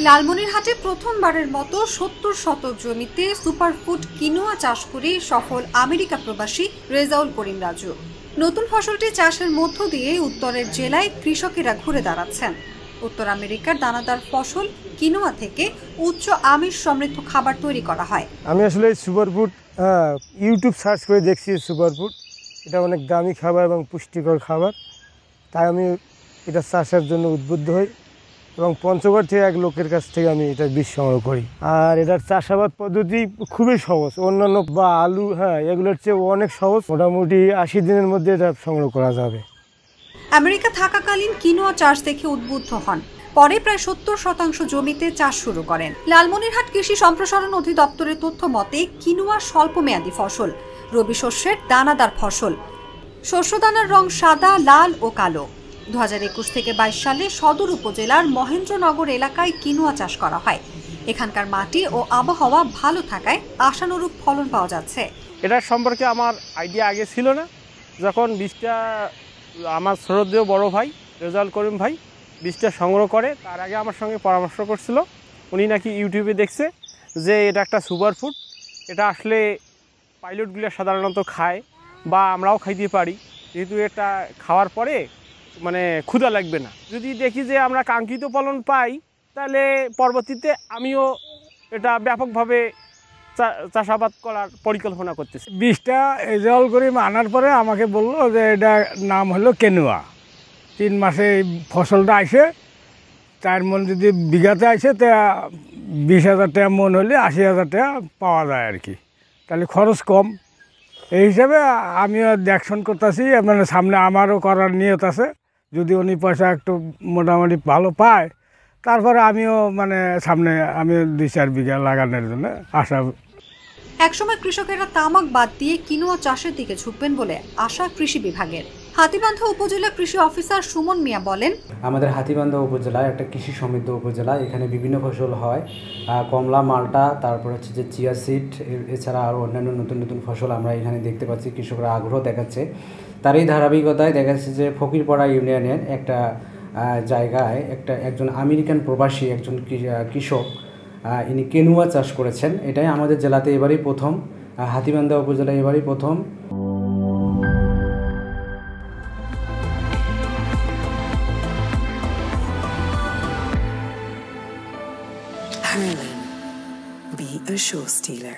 লালমনিরহাটে প্রথমবারের মতো ৭০ শতক জমিতে সুপারফুড কিনোয়া চাষ করে সফল আমেরিকা প্রবাসী রেজাউল করিম রাজু। নতুন ফসলটি চাষের মধ্য দিয়ে উত্তরের জেলায় কৃষকেরা ঘুরে দাঁড়াচ্ছেন। উত্তর আমেরিকার দানাদার ফসল কিনোয়া থেকে উচ্চ আমিষ সমৃদ্ধ খাবার তৈরি করা হয়। আমি আসলে সুপারফুড ইউটিউব সার্চ করে দেখছি সুপারফুড এটা অনেক দামি খাবার এবং পুষ্টিকর খাবার, তাই আমি এটা চাষের জন্য উদ্বুদ্ধ হই এবং পঞ্চগড় থেকে এক লোকের কাছ থেকে আমি এটা বীজ সংগ্রহ করি। আর এটার চাষাবাদ পদ্ধতি খুবই সহজ, অন্যান্য বা আলু এগুলোর চেয়ে অনেক সহজ। মোটামুটি ৮০ দিনের মধ্যে এটা সংগ্রহ করা যাবে। আমেরিকা থাকাকালীন কিনোয়া চাষ দেখে উদ্বুদ্ধ হন, পরে প্রায় ৭০% জমিতে চাষ শুরু করেন। লালমনিরহাট কৃষি সম্প্রসারণ অধিদপ্তরের তথ্য মতে কিনোয়া স্বল্পমেয়াদী ফসল, রবি শস্যের দানাদার ফসল। শস্যদানার রং সাদা, লাল ও কালো। ২০২১ থেকে ২২ সালে সদর উপজেলার মহেন্দ্রনগর এলাকায় কিনোয়া চাষ করা হয়। এখানকার মাটি ও আবহাওয়া ভালো থাকায় আশানুরূপ ফলন পাওয়া যাচ্ছে। এটার সম্পর্কে আমার আইডিয়া আগে ছিল না। যখন বীজটা আমার শ্রদ্ধেয় বড় ভাই রেজাউল করিম ভাই বীজটা সংগ্রহ করে, তার আগে আমার সঙ্গে পরামর্শ করছিল। উনি নাকি ইউটিউবে দেখছে যে এটা একটা সুপারফুড, এটা আসলে পাইলটগুলো সাধারণত খায় বা আমরাও খাইতে পারি, যেহেতু এটা খাওয়ার পরে মানে ক্ষুধা লাগবে না। যদি দেখি যে আমরা কাঙ্ক্ষিত ফলন পাই, তাহলে পরবর্তীতে আমিও এটা ব্যাপকভাবে চাষাবাদ করার পরিকল্পনা করতেছি। বীজটা রেজাউল করিম আনার পরে আমাকে বললো যে এটা নাম হলো কেনুয়া। ৩ মাসে এই ফসলটা আসে, 4 মন যদি বিঘাতে আসে তা ২০,০০০ টাকা মন হলে ৮০,০০০ টাকা পাওয়া যায় আর কি, তাহলে খরচ কম। এই হিসাবে আমিও দেখশন করতেছি, মানে সামনে আমারও করার নিয়ত আছে। যদি উনি পয়সা একটু মোটামুটি ভালো পায়, তারপরে আমিও মানে সামনে আমি ২-৪ বিঘা লাগানোর জন্য আশা। একসময় কৃষকেরা তামাক বাদ দিয়ে কিনোয়া চাষের দিকে ঝুঁকবেন বলে আশা কৃষি বিভাগের। হাতীবান্ধা উপজেলা কৃষি অফিসার সুমন মিয়া বলেন, আমাদের হাতীবান্ধা উপজেলা একটা কৃষি সমৃদ্ধ উপজেলা। এখানে বিভিন্ন ফসল হয়, কমলা, মালটা, তারপর হচ্ছে যে চিয়া সিড, এছাড়া আরও অন্যান্য নতুন নতুন ফসল আমরা এখানে দেখতে পাচ্ছি। কৃষকরা আগ্রহ দেখাচ্ছে। তার এই ধারাবাহিকতায় দেখা যাচ্ছে যে ফকিরপাড়া ইউনিয়নের একটা জায়গায় একজন আমেরিকান প্রবাসী একজন কৃষক ইনি কেনুয়া চাষ করেছেন। এটাই আমাদের জেলাতে এবারই প্রথম, হাতীবান্ধা উপজেলায় এবারই প্রথম। Harlan, be a show stealer.